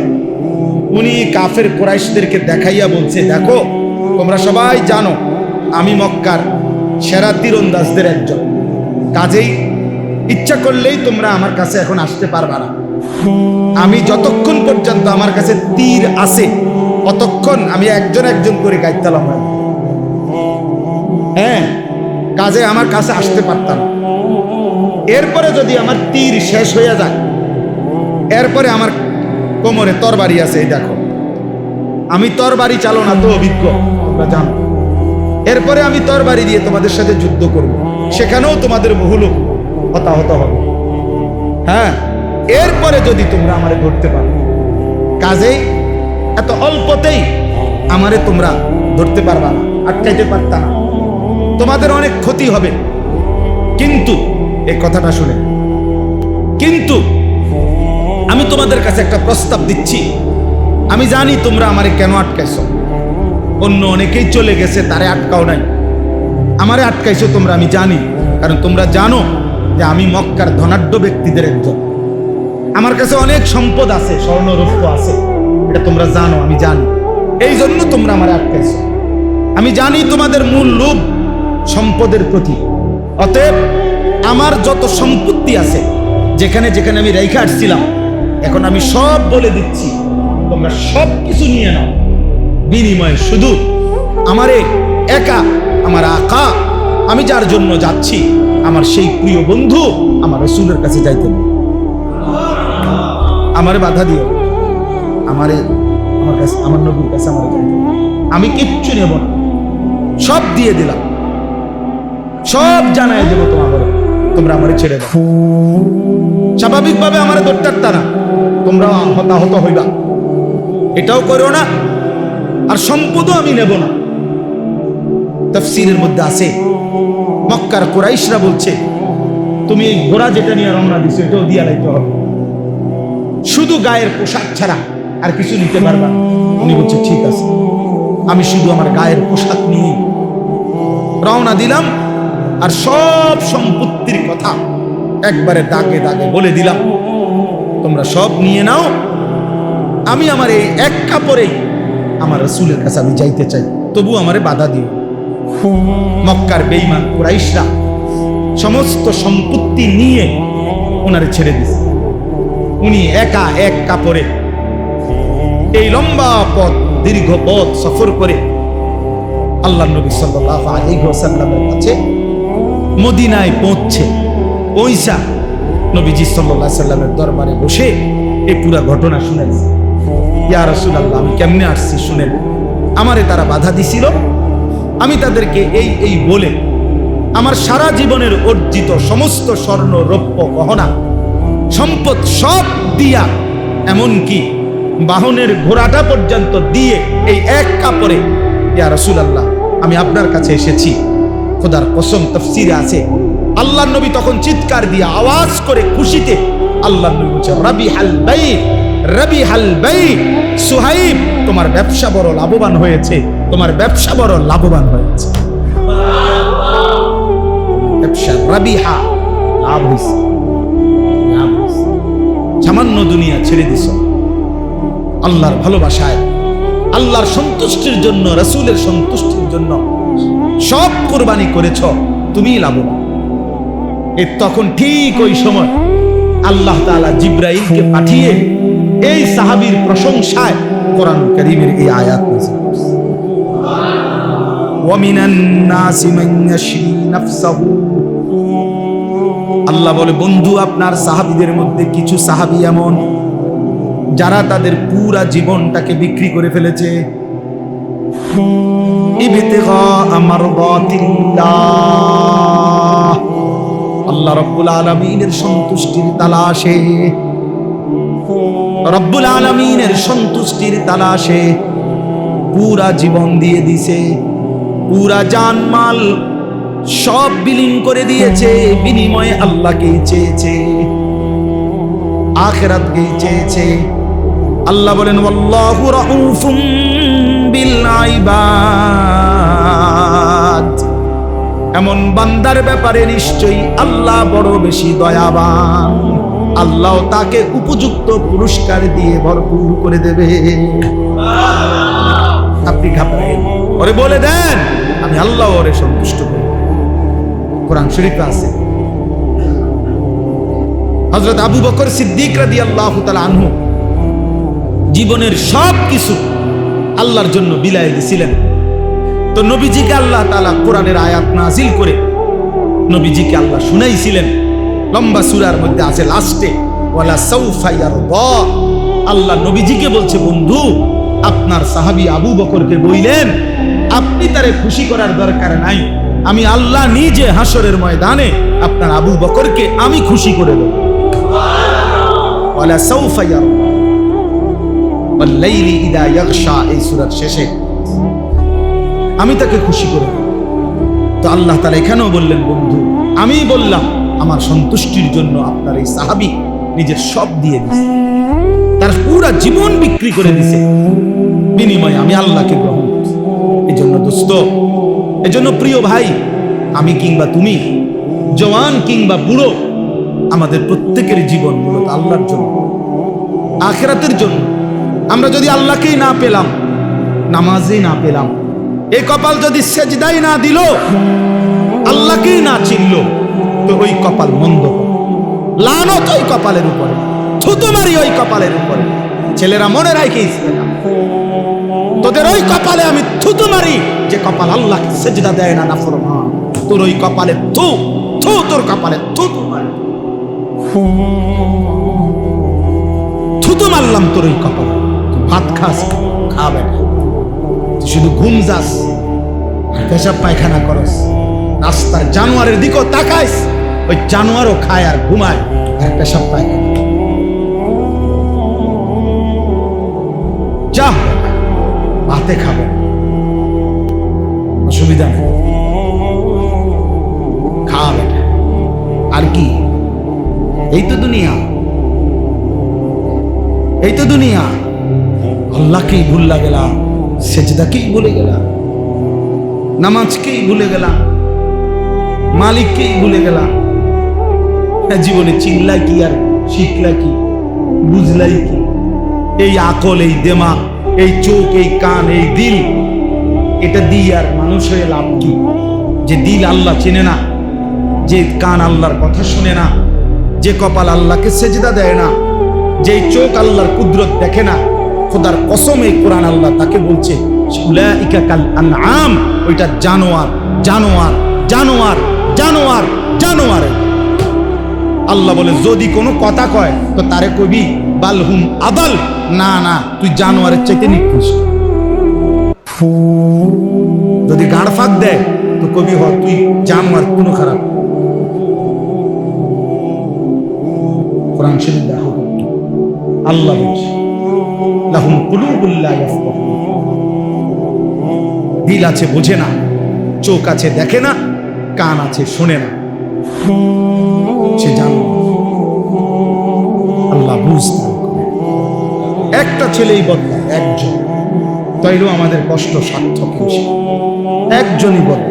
উনি কাফের কুরাইশদেরকে দেখাইয়া বলছে, দেখো তোমরা সবাই জানো আমি মক্কার সেরা তীরন্দাজদের একজন, কাজেই ইচ্ছা করলেই তোমরা আমার কাছে এখন আসতে পারবা না। আমি যতক্ষণ পর্যন্ত আমার কাছে তীর আছে ততক্ষণ আমি একজন একজন করে গাইতালাম। হ্যাঁ, কাজে আমার কাছে আসতে পারতাম। এরপরে যদি আমার তীর শেষ হয়ে যায়, এরপরে আমার কোমরে তরবারি আছে, এই দেখো আমি তরবারি চালনা তো অভিজ্ঞ, তোমরা জানো। এরপরে আমি তরবারি দিয়ে তোমাদের সাথে যুদ্ধ করব, সেখানেও তোমাদের বহু লোক হতাহত হবে। হ্যাঁ, এরপরে যদি তোমরা আমারে ধরতে পারো, কাজেই এত অল্পতেই আমারে তোমরা ধরতে পারবা না, আটকাইতে পারতা না, তোমাদের অনেক ক্ষতি হবে। কিন্তু এই কথাটা শুনে, কিন্তু আমি তোমাদের কাছে একটা প্রস্তাব দিচ্ছি, আমি জানি তোমরা আমারে কেন আটকাইছো, অন্য অনেকেই চলে গেছে তারে আটকাও নাই, আমারে আটকাইছো তোমরা, আমি জানি। কারণ তোমরা জানো যে আমি মক্কার ধনাঢ্য ব্যক্তিদের একজন, আমার কাছে অনেক সম্পদ আছে, স্বর্ণ রৌপ্য আছে, এটা তোমরা জানো, আমি জানি। এই জন্য তোমরা আমারে আটকাইছো। আমি জানি তোমাদের মূল লোভ সম্পদের প্রতি। অতএব আমার যত সম্পত্তি আছে, যেখানে যেখানে আমি রেখে আসছিলাম, এখন আমি সব বলে দিচ্ছি, তোমরা সব কিছু নিয়ে নাও। বিনিময়ে শুধু আমারে একা আমার আকা, আমি যার জন্য যাচ্ছি, আমার সেই প্রিয় বন্ধু আমার রাসূলের কাছে যাইতে না, আমারে বাধা দিও, আমারে আমার কাছে, আমার নবীর কাছে আমারে যাইতে, আমি কিচ্ছু নেব না, সব দিয়ে দিলাম, সব জানাই দেবো তোমাকে, তোমরা আমারে ছেড়ে দাও। স্বাভাবিকভাবে আমারে ধরতে পারতা না, তোমরা হতাহত হইবা, এটাও করো না, আর সম্পদও আমি নেব না। তাফসীরের মধ্যে আছে মক্কার কুরাইশরা বলছে, তুমি এই ঘোড়া যেটা নিয়ে রওনা দিছো এটাও দিয়া লাইতে হবে, শুধু গায়ের পোশাক ছাড়া আর কিছু নিতে পারবা। উনি বলছে ঠিক আছে, আমি শুধু আমার গায়ের পোশাক নিয়ে রওনা দিলাম, আর সব সম্পত্তির কথা একবারে দাগে দাগে বলে দিলাম, তোমরা সব নিয়ে নাও, আমি আমার এই এক কাপড়েই আমার রাসূলের কাছে আমি যাইতে চাই, তবু আমারে বাধা দিও। মক্কার বেঈমান কুরাইশরা সমস্ত সম্পত্তি নিয়ে ওনারে ছেড়ে দিছে। উনি একা এক কাপড়ে এই লম্বা পথ, দীর্ঘ পথ সফর করে আল্লাহ নবী সাল্লাল্লাহু আলাইহি ওয়াসাল্লামের কাছে মদিনায় পৌঁছা নবীজি সাল্লাল্লাহু আলাইহি ওয়াসাল্লামের দরবারে বসে এই পুরো ঘটনা শুনেছে। ইয়া রাসূলুল্লাহ, আমি কেমনে আসছি শুনেন, আমারে তারা বাধা দিছিল, আমি তাদেরকে এই বলে আমার সারা জীবনের অর্জিত সমস্ত স্বর্ণ রৌপ্য গহনা সম্পদ সব দিয়া, এমনকি বাহনের ঘোড়াটা পর্যন্ত দিয়ে এই এক কাপড়ে, ইয়া রাসূলুল্লাহ আমি আপনার কাছে এসেছি। খোদার কসম, তাফসীরে আছে আল্লাহর নবী তখন চিৎকার দিয়ে আওয়াজ করে খুশিতে আল্লাহর নবী বলছে, রাবিহাল বাই, রাবিহাল বাই, সুহাইব তোমার ব্যবসা বড় লাভবান হয়েছে, তোমার ব্যবসা বড় লাভবান হয়েছে। ব্যবসা রাবিহা, লাভ হয়েছে, লাভ হয়েছে। সামান্য দুনিয়া ছেড়ে দিছ আল্লাহর ভালোবাসায়, আল্লাহর সন্তুষ্টির জন্য, রাসূলের সন্তুষ্টির জন্য সব কুরবানি করেছ, তুমিই লাভবান। এর তখন ঠিক ওই সময় আল্লাহ তাআলা জিবরাইলকে পাঠিয়ে এই সাহাবীর প্রশংসায় কোরআন কারীমের এই আয়াত নাযিল করেছে। ওয়া মিনান নাসি মান ইয়াশরি নাফসাহু, আল্লাহ বলে বন্ধু আপনার সাহাবীদের মধ্যে কিছু সাহাবী এমন যারা তাদের পুরা জীবনটাকে বিক্রি করে ফেলেছে ইবতিগা মারদাতিল্লাহ, আল্লাহ রব্বুল আলামিনের সন্তুষ্টির তালাশে, রব্বুল আলামিনের সন্তুষ্টির তালাশে পুরা জীবন দিয়ে দিছে, পুরা জানমাল সব বিলীন করে দিয়েছে, বিনিময়ে আল্লাহকেই চেয়েছে, আখিরাতকেই চেয়েছে। আল্লাহ বলেন ওয়াল্লাহু রাউফুম বিল ইবাদ, এমন বান্দার ব্যাপারে নিশ্চয়ই আল্লাহ বড় বেশি দয়াবান, আল্লাহ তাকে উপযুক্ত পুরস্কার দিয়ে ভরপুর করে দেবে। আপনি ঘাবড়ায়েন, ওরে বলে দেন আমি আল্লাহ ওরে সন্তুষ্ট করব। কোরআন শরীফে আছে হযরত আবু বকর সিদ্দিক রাদিয়াল্লাহু তাআলা আনহু জীবনের সব কিছু আল্লাহর জন্য বিলায় দিয়েছিলেন। তো নবীজিকে আল্লাহ তাআলা কোরআনের আয়াত নাজিল করে নবীজিকে আল্লাহ শুনাইছিলেন। লম্বা সূরার মধ্যে আছে লাস্টে ওয়ালা সাউফা ইয়ারদা, আল্লাহ নবীজিকে বলছে বন্ধু আপনার সাহাবী আবু বকরকে বললেন আপনি তারে খুশি করার দরকার নাই, আমি আল্লাহ নিজে হাসরের ময়দানে আপনার আবু বকরকে আমি খুশি করে দেব। ওয়ালা সাউফা ইয়ারদা ওয়াল লাইলি ইযা ইয়াগশা, এই সূরার শেষে আমি তাকে খুশি করে দেব। তো আল্লাহ তাআলা এখানেও বললেন বন্ধু আমি বললাম আমার সন্তুষ্টির জন্য আপনার এই সাহাবী নিজের সব দিয়ে দিয়েছে, তার পুরা জীবন বিক্রি করে দিয়েছে, বিনিময়ে আমি আল্লাহকে গ্রহণ করছি। এই জন্য দোস্ত, এই জন্য প্রিয় ভাই, আমি কিংবা তুমি, জওয়ান কিংবা বুড়ো, আমাদের প্রত্যেকের জীবন মূলত আল্লাহর জন্য, আখিরাতের জন্য। আমরা যদি আল্লাহকেই না পেলাম, নামাজেই না পেলাম, এই কপাল যদি সেজদাই না দিল, আল্লাহকেই না চিনল, তো ওই কপাল মন্দ, লানত ওই কপালের উপরে, থুতু মারি ওই কপালের উপরে। ছেলেরা মনে রাখে তোদের ওই কপালে আমি থুতু মারি যে কপাল আল্লাহকে সেজদা দেয় না, নাফরমান। তোর ওই কপালে থু থু, তোর কপালে থুতু মারি, থুতু মারলাম তোর ওই কপালে। ভাত খাস, খাবে না, শুধু ঘুম যাস, পেশাব পায়খানা করস, রাস্তার জানোয়ারের দিকেও তাকাইস, ওই জানোয়ারও খায় আর ঘুমায় আর পেশাব পায়খানা। যা ভাতে খাবে, অসুবিধা নেই, খাবে আর কি। এই তো দুনিয়া, এই তো দুনিয়া। আল্লাহকেই ভুললা গেলাম, সেজদাকেই ভুলে গেলাম, নামাজকেই ভুলে গেলাম, মালিককেই ভুলে গেলাম। জীবনে চিনলা কি আর শিখলা কি, বুঝলাই কি? এই আকল, এই দেমাগ, এই চোখ, এই কান, এই দিল, এটা দিয়ে আর মানুষ হয়ে লাভ কি? যে দিল আল্লাহ চেনে না, যে কান আল্লাহর কথা শুনে না, যে কপাল আল্লাহকে সেজদা দেয় না, যে চোখ আল্লাহর কুদরত দেখে না, খোদার কসম এই কোরআন আল্লাহ তাকে বলছে উলাইকা কাল আনআম, ওইটা জানোয়ার, জানোয়ার, জানোয়ার, জানোয়ার, জানোয়ার। আল্লাহ বলে যদি কোনো কথা কয় তো তারে কবি বালহুম আদাল, না না তুই জানোয়ারের চাইতে নিকৃষ্ট। যদি গাড় ফাঁক দেয় তো কবি হ তুই জানোয়ার, কোনো খারাপ। কোরআন শরীফ দেখো, আল্লাহ বলছে লাহুম কুলুবুল লা ইয়াফকাহুন, দিল আছে বোঝে না, চোখ আছে দেখে না, কান আছে শোনে না, সে জানো। আল্লাহ বুঝতে একটা ছেলেই বদলায়, একজন, তাইলেও আমাদের কষ্ট সার্থক হয়েছে। একজনই বলে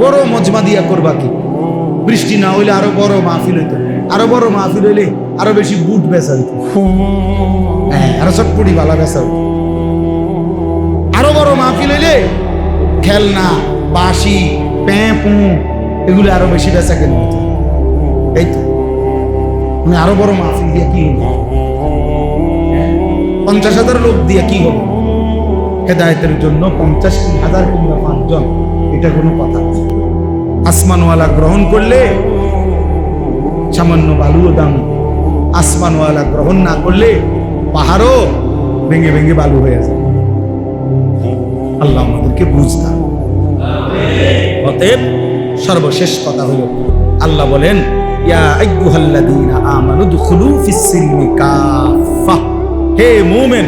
বড় মজমা দিয়া করবা কি? বৃষ্টি না হইলে আরো বড় মাহফিল হইতো, আরো বড় মাহফিল হইলে আরো বেশি বুট বেচা হইতো, হ্যাঁ আরো চটপটি বালা বেচা হইতো। আরো বড় মাহফিল হইলে খেলনা, বাঁশি, প্যাঁপু, এগুলো আরো বেশি বেচা কেন হইতো। এই তো মানে আরো বড় মাহফিল দিয়ে কি হলো? 50,000 লোক দিয়ে কি হলো? হেদায়েতের জন্য 50,000 কিংবা 5 জন, এটা কোনো কথা না। আসমানওয়ালা গ্রহণ করলে সামান্য বালুও দাম, আসমানওয়ালা গ্রহণ না করলে পাহাড়ও ভেঙে ভেঙে বালু হয়ে যায়। আল্লাহ আমাদেরকে বুঝতাম। অতএব সর্বশেষ কথা হলো আল্লাহ বলেন, ইয়া আইয়ুহাল্লাযীনা আমানু দুখুলু ফিস-সিলমি কাফা, হে মুমিন,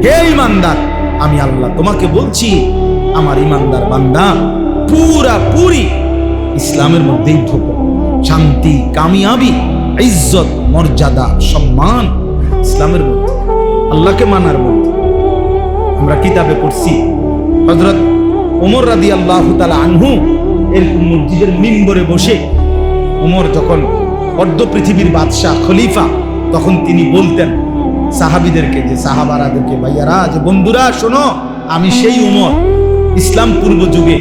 হে ঈমানদার, আমি আল্লাহ তোমাকে বলছি, আমার ঈমানদার বান্দা, পুরি ইসলামের মধ্যেই ঢোকো। শান্তি, কামিয়াবি, ইজ্জত, মর্যাদা, সম্মান ইসলামের মধ্যে, আল্লাহকে মানার মধ্যে। আমরা কিতাবে পড়ছি হযরত ওমর রাদিয়াল্লাহু তাআলা আনহু এরকম মসজিদের মিম্বরে বসে, ওমর যখন অর্ধ পৃথিবীর বাদশাহ, খলিফা, তখন তিনি বলতেন সাহাবীদেরকে, যে সাহাবারাদেরকে, ভাইয়ারা, যে বন্ধুরা শোনো, আমি সেই ওমর, ইসলাম পূর্ব যুগে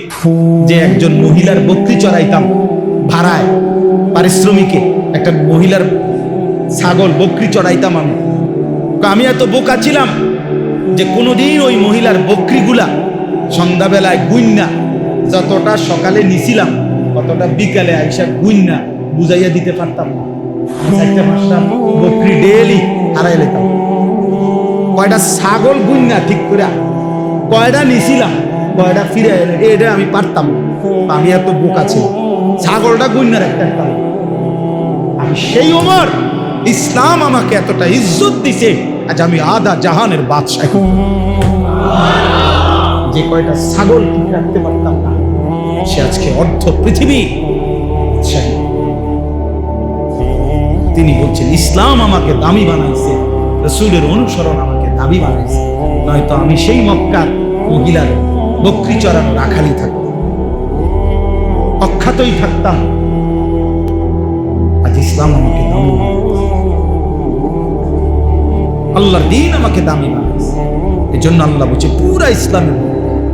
যে একজন মহিলার বকরি চড়াইতাম ভাড়ায়, পারিশ্রমিকে একটা মহিলার ছাগল বকরি চড়াইতাম। আমি এত বোকা ছিলাম যে কোনোদিন ওই মহিলার বকরিগুলা সন্ধ্যাবেলায় গুইন্না, যতটা সকালে নিছিলাম ততটা বিকালে আইসা গুইন্না বুঝাইয়া দিতে পারতাম না। 4-5টা বকরি ডেইলি হারাই লেতাম। কয়টা ছাগল গুইন্না ঠিক করে কয়টা নিছিলাম, কয়টা ফিরে এলে, এটা আমি পারতাম না। আমি এত বোকা ছিলাম, ছাগলটা গুইন্না রাখতে পারতাম। আমি সেই ওমর, ইসলাম আমাকে এতটা ইজ্জত দিছে, আজ আমি আধা জাহানের বাদশাহ। যে কয়টা ছাগল ঠিক রাখতে পারতাম না, সে আজকে অর্ধ পৃথিবী। তিনি বলছেন, ইসলাম আমাকে দামি বানাইছে, রাসূলের অনুসরণ আমাকে দামি বানাইছে, নয়তো আমি সেই মক্কার মহিলার বকরি চড়ানো রাখালি থাকতাম, অখ্যাতই থাকতাম। আজ ইসলাম আমাকে দামি বানাইছে, আল্লাহর দ্বীন আমাকে দামি বানাইছে। এজন্য আল্লাহ বলছে, পুরা ইসলামের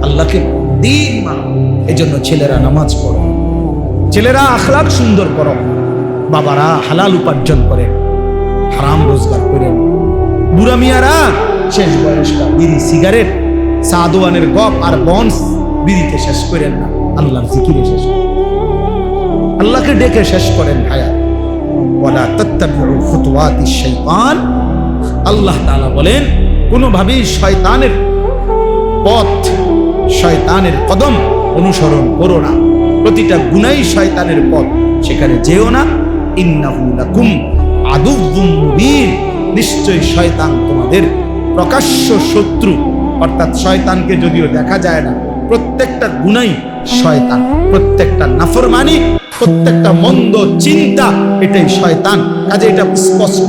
আল্লাহকে দ্বীন মানো। এজন্য ছেলেরা নামাজ পড়ো, ছেলেরা আখলাক সুন্দর করো, বাবারা হালাল উপার্জন করে, হারাম রোজগার করেন। বুড়া মিয়ারা শেষ বয়সটা বিড়ি, সিগারেট, সাদওয়ানের গপ আর বন্স বিড়িতে শেষ করেন না, আল্লাহর জিকিরে শেষ করেন, আল্লাহকে ডেকে শেষ করেন হায়াত। ওয়ালা তাত্তাবিউ খুতুওয়াতিশ শাইতান, আল্লাহ তাআলা বলেন, কোনোভাবেই শয়তানের পথ, শয়তানের কদম অনুসরণ করো না। প্রতিটা গুনাহই শয়তানের পথ, সেখানে যেও না। ইন্নাহু লাকুম আদুউম মুবিন, নিশ্চয়ই শয়তান তোমাদের প্রকাশ্য শত্রু। অর্থাৎ শয়তানকে যদিও দেখা যায় না, প্রত্যেকটা গুনাহই শয়তান, প্রত্যেকটা নাফরমানি, প্রত্যেকটা মন্দ চিন্তা, এটাই শয়তান। কাজে এটা স্পষ্ট,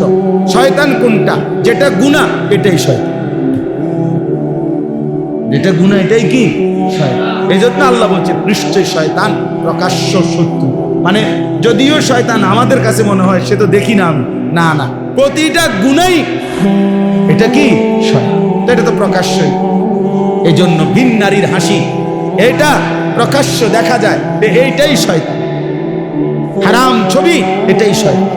শয়তান কোনটা, যেটা গুনাহ এটাই শয়তান, যেটা গুনাহ এটাই কি শয়তান। এই জন্য আল্লাহ বলছে, নিশ্চয়ই শয়তান প্রকাশ্য শত্রু। মানে যদিও শয়তান আমাদের কাছে মনে হয় সে তো দেখি না আমি, না না, প্রতিটা গুনাহই এটা কি শয়তান, এটা তো প্রকাশ্যই। এই জন্য ভিন নারীর হাসি, এটা প্রকাশ্য দেখা যায়, এইটাই শয়তান। হারাম ছবি, এটাই শয়তান।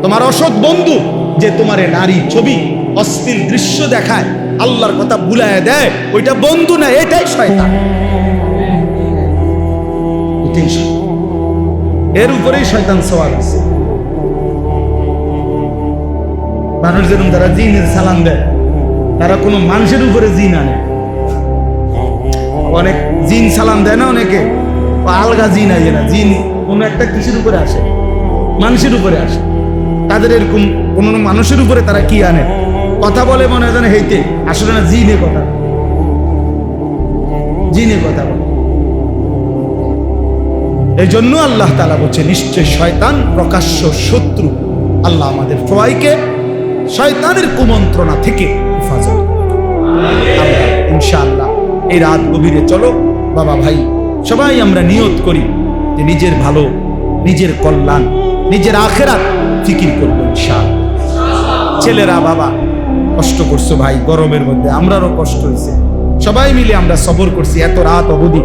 তোমার অসৎ বন্ধু যে তোমার নারী ছবি, অশ্লীল দৃশ্য দেখায়, আল্লাহর কথা ভুলায় দেয়, ওইটা বন্ধু না, এটাই শয়তান, এটাই শয়তান। এর উপরেই শয়তান সওয়ার আছে। মানুষ যেরকম তারা জিনের সালাম দেয়, তারা কোনো মানুষের উপরে জিন আনে। অনেক জিন সালাম দেয় না, অনেকে আলগা জিন আইয়ে না, জিন কোনো একটা কিসের উপরে আসে, মানুষের উপরে আসে। তাদের এরকম কোন মানুষের উপরে তারা কি আনে, কথা বলে মনে হয় যেন হেইতে, আসলে না, জিনে কথা, জিনে কথা বলে। এই জন্য আল্লাহ তাআলা বলছে, নিশ্চয় শয়তান প্রকাশ্য শত্রু। আল্লাহ আমাদের সবাইকে শয়তানের কুমন্ত্রণা থেকে হেফাজত করুন ইনশাআল্লাহ। এই রাত গভীরে চলো বাবা ভাই, সবাই আমরা নিয়ত করি যে নিজের ভালো, নিজের কল্যাণ, নিজের আখিরাত ফিকির করবো ইনশাআল্লাহ। ছেলেরা বাবা কষ্ট করছো ভাই, গরমের মধ্যে আমরারও কষ্ট হয়েছে, সবাই মিলে আমরা সবর করছি। এত রাত অবধি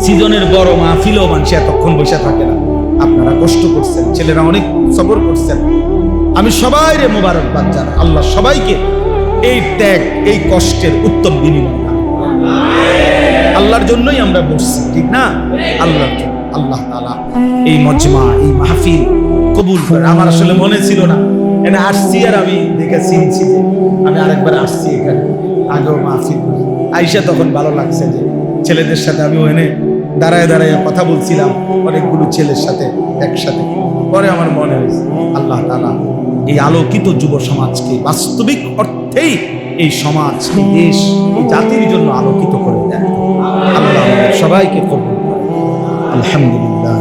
সিজনের বড় মাহফিলও মানুষ এতক্ষণ বসে থাকে না, আপনারা কষ্ট করছেন, ছেলেরা অনেক সবর করছেন। আমি সবাই রে মোবারকবাদ জানাই, আল্লাহ সবাইকে এই ত্যাগ, এই কষ্টের উত্তম বিনিময় আল্লাহর জন্যই আমরা বসছি, ঠিক না? আল্লাহর জন্য। আল্লাহ তাআলা এই মজমা, এই মাহফিল কবুল করে। আমার আসলে মনে ছিল না, এখানে আসছি আর আমি দেখে চিনছি যে আমি আরেকবার আসছি এখানে, আগেও মাহফিল আইসা তখন ভালো লাগছে যে ছেলেদের সাথে আমি এনে দাঁড়ায় দাঁড়ায় কথা বলছিলাম অনেকগুলো ছেলের সাথে একসাথে। পরে আমার মনে হয়েছে আল্লাহ তাআলা এই আলোকিত যুব সমাজকে বাস্তবিক অর্থেই এই সমাজ, এই দেশ, এই জাতির জন্য আলোকিত করে দেন। আল্লাহ আমাদের সবাইকে কবুল করেন। আলহামদুলিল্লাহ।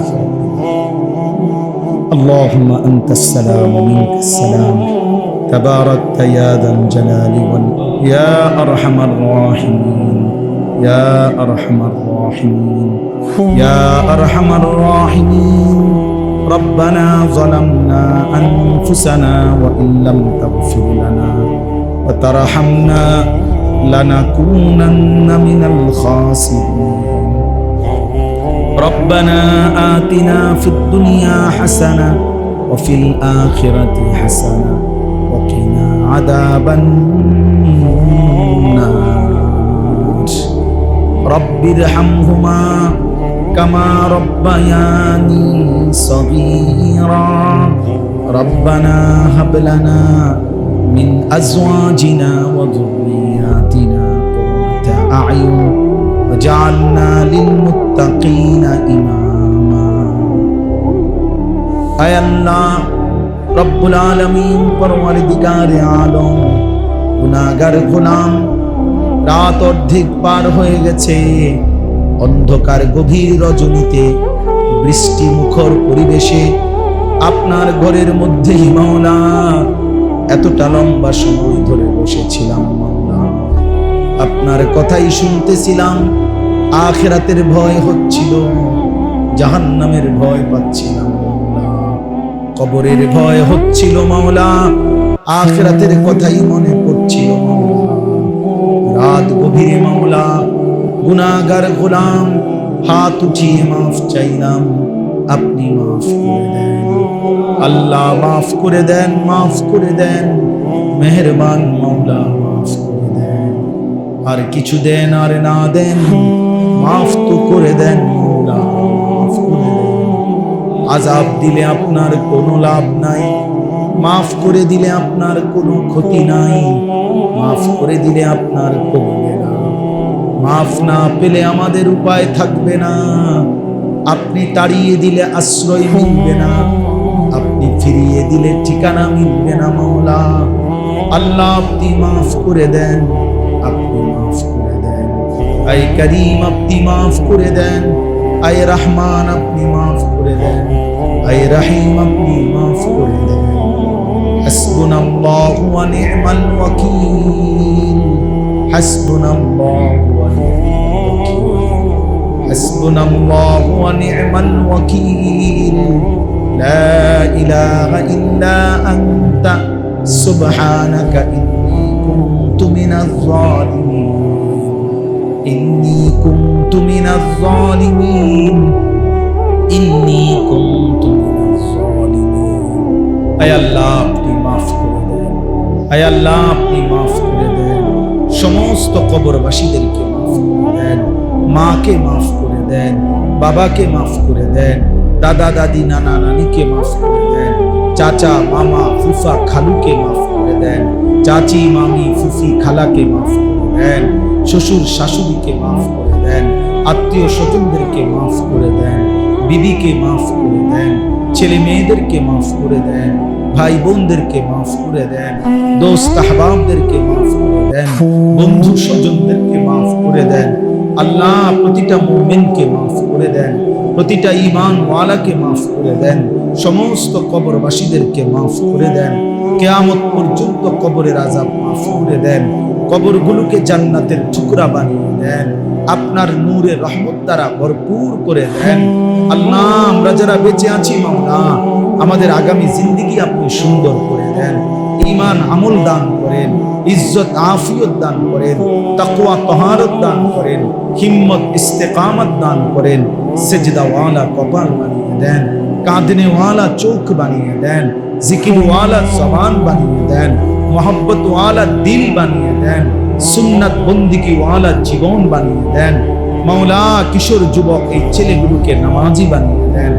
আল্লাহুম্মা আনতাস সালাম ওয়া মিনকাস সালাম তাবারাকতা ইয়া যাল জালালি ওয়াল ইয়া আরহামার রাহিমিন ইয়া আরহামার রাহিমিন ইয়া আরহামার রাহিমিন। ربنا ظلمنا أنفسنا وإن لم تغفر لنا وترحمنا لنكونن من الخاسرين. ربنا آتنا في الدنيا حسنة وفي الآخرة حسنة وقنا عذاب النار. رب ارحمهما كما ربياني صغيرا. ربنا هب لنا من أزواجنا وذرياتنا قرة أعين وجعلنا للمتقين إماما. أي الله رب العالمين परवरदिगार आलम गुनाहगार গোলাম, রাত অর্ধেক পার হয়ে গেছে। অন্ধকার গভীর রজনীতে বৃষ্টি মুখর পরিবেশে আপনার ঘরের মধ্যে মাওলা এতটা লম্বা সময় ধরে বসেছিলাম মাওলা, আপনার কথাই শুনতেছিলাম। আখিরাতের ভয় হচ্ছিল, জাহান্নামের ভয় পাচ্ছিলাম মাওলা, কবরের ভয় হচ্ছিল মাওলা, আখিরাতের কথাই মনে পড়ছিল মাওলা। রাত গভীরে মাওলা গুনাহগার গোলাম হাত উঠিয়ে মাফ চাইলাম, আপনি মাফ করে দেন আল্লাহ, মাফ করে দেন, মাফ করে দেন, মেহেরবান মাওলা মাফ করে দেন। আর কিছু দেন আর না দেন, মাফ তো করে দেন মাওলা, মাফ করে দেন। আযাব দিলে আপনার কোনো লাভ নাই, মাফ করে দিলে আপনার কোনো ক্ষতি নাই, মাফ করে দিলে আপনার কমবে না। মাফ না পেলে আমাদের উপায় থাকবে না, আপনি তাড়িয়ে দিলে আশ্রয় মিলবে না, আপনি ফিরিয়ে দিলে ঠিকানা মিলবে না মাওলা। আল্লাহ আপনি মাফ করে দেন, আপনি মাফ করে দেন। আয় করিম আপনি মাফ করে দেন, আয় রহমান আপনি মাফ করে দেন, আয় রহিম আপনি মাফ করে দেন। হাসবুনাল্লাহু ওয়া নি'মাল ওয়াকিল, হাসবুনাল্লাহু ওয়া নি'মাল ওয়াকিল, হাসবুনাল্লাহু ওয়া নি'মাল ওয়াকিল। লা ইলাহা ইল্লা আনতা সুবহানাকা ইন্নী কুনতু মিনাজ জালিমিন, ইন্নী কুনতু মিনাজ জালিমিন, ইন্নী কুনতু মিনাজ জালিমিন। আয় আল্লাহ আপনি মাফ করে দেন, আয় আল্লাহ আপনি মাফ করে দেন। সমস্ত কবরবাসীদেরকে মাফ করে দেন, মাকে মাফ করে দেন, বাবাকে মাফ করে দেন, দাদা দাদি নানা নানিকে মাফ করে দেন, চাচা মামা ফুফা খালুকে মাফ করে দেন, চাচি মামি ফুফি খালাকে মাফ করে দেন, শ্বশুর শাশুড়িকে মাফ করে দেন, আত্মীয় স্বজনদেরকে মাফ করে দেন, বিবিকে মাফ করে দেন, ছেলে মেয়েদেরকে মাফ করে দেন, ভাই বোনদেরকে মাফ করে দেন, দোস্ত আহবাবদেরকে মাফ করে দেন, বন্ধু স্বজনদেরকে মাফ করে দেন। আল্লাহ প্রতিটা মুমিনকে মাফ করে দেন, প্রতিটা ঈমানওয়ালাকে মাফ করে দেন, সমস্ত কবরবাসীদেরকে মাফ করে দেন। কিয়ামত পর্যন্ত কবরের আযাব মাফ করে দেন, কবরগুলোকে জান্নাতের টুকরা বানিয়ে দেন, আপনার নূরের রহমত দ্বারা ভরপুর করে দেন। আল্লাহ আমরা যারা বেঁচে আছি মাওলা, আমাদের আগামী জিন্দেগি আপনি সুন্দর করে দেন, ঈমান আমল দান করেন, ইজ্জত আফিয়ত দান করেন, তাকওয়া তাহারত দান করেন, হিম্মত ইস্তেকামত দান করেন, সেজদাওয়ালা কপাল বানিয়ে দেন, কাঁদনেওয়ালা চোখ বানিয়ে দেন, জিকিরওয়ালা জবান বানিয়ে দেন, মোহাব্বতওয়ালা দিল বানিয়ে দেন, সুন্নাত বন্দিগিওয়ালা জীবন বানিয়ে দেন। মাওলা কিশোর যুবক এই ছেলেগুলোকে নামাজি বানিয়ে দেন,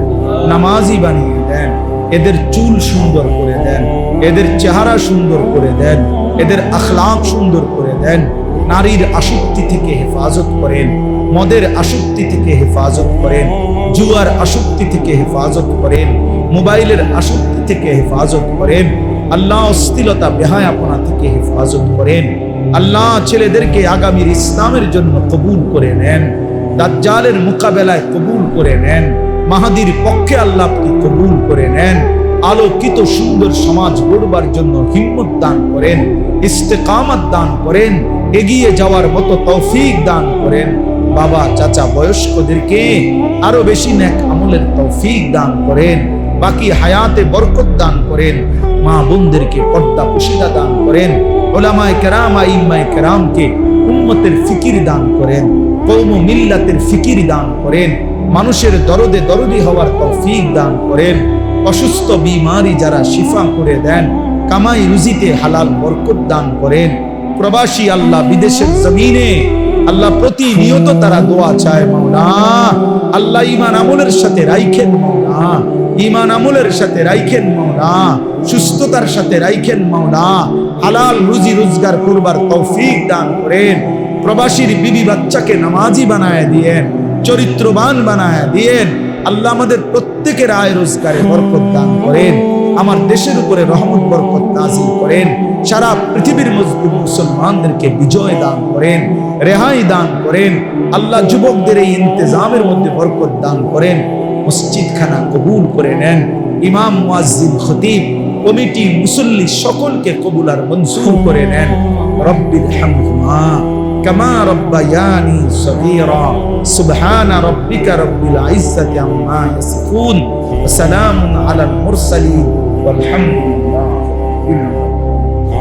নামাজি বানিয়ে দেন, এদের চুল সুন্দর করে দেন, এদের চেহারা সুন্দর করে দেন, এদের আখলাক সুন্দর করে দেন, নারীর আসক্তি থেকে হেফাজত করেন, মদের আসক্তি থেকে হেফাজত করেন, জুয়ার আসক্তি থেকে হেফাজত করেন, মোবাইলের আসক্তি থেকে হেফাজত করেন। আল্লাহ অশ্লীলতা বেহায়াপনা থেকে হেফাজত করেন। আল্লাহ ছেলেদেরকে আগামীর ইসলামের জন্য কবুল করে নেন, দাজ্জালের মোকাবেলায় কবুল করে নেন, মাহাদির পক্ষে আল্লাহ আপনি কবুল করে নেন। আলোকিত সুন্দর সমাজ গড়বার জন্য হিম্মত দান করেন, ইস্তেকামত দান করেন, এগিয়ে যাওয়ার মতো তৌফিক দান করেন। বাবা চাচা বয়স্কদেরকে আরো বেশি নেক আমলের তৌফিক দান করেন, বাকি হায়াতে বরকত দান করেন। মা বোনদেরকে পর্দা পুশিদা দান করেন। উলামায়ে কেরাম আইম্মায়ে কেরামকে উম্মতের ফিকির দান করেন, কওম ও মিল্লাতের ফিকির দান করেন। মানুষের দরদে দরদি হওয়ার তৌফিক দান করেন। অসুস্থ বিমারি যারা শিফা করে দেন, কামাই রুজিতে হালাল বরকত দান করেন। প্রবাসী আল্লাহ বিদেশের জমিনে আল্লাহ প্রতিনিয়ত তারা দোয়া চায় মাওলা, আল্লাহ ঈমান আমলের সাথে রাইখেন মাওলা, ঈমান আমলের সাথে রাইখেন মাওলা, সুস্থতার সাথে রাইখেন মাওলা, হালাল রুজি রোজগার করবার তৌফিক দান করেন। প্রবাসীর বিবি বাচ্চাকে নামাজি বানায় দিয়েন, চরিত্রবান বানায় দিয়েন। আল্লাহ আমাদের প্রত্যেকের আয় রোজগারে বরকত দান করেন। আমার দেশের উপরে রহমত বরকত নাজিল করেন। সারা পৃথিবীর মজলুম মুসলমানদেরকে বিজয় দান করেন, রেহাই দান করেন। আল্লাহ যুবকদের এই ইন্তজামের মধ্যে বরকত দান করেন। মসজিদখানা কবুল করে নেন। ইমাম, মুয়াজ্জিন, খতিব, কমিটি, মুসল্লি সকলকে কবুল আর মঞ্জুর করে নেন। রব্বিল হামহুমা কামা রব্বায়ানি সগীরা। সুবহানা রাব্বিকা রব্বিল ইজ্জাতি আম্মা ইয়াসিফুন ওয়া সালামুন আলাল মুরসালিন ওয়াল হামদুলিল্লাহ।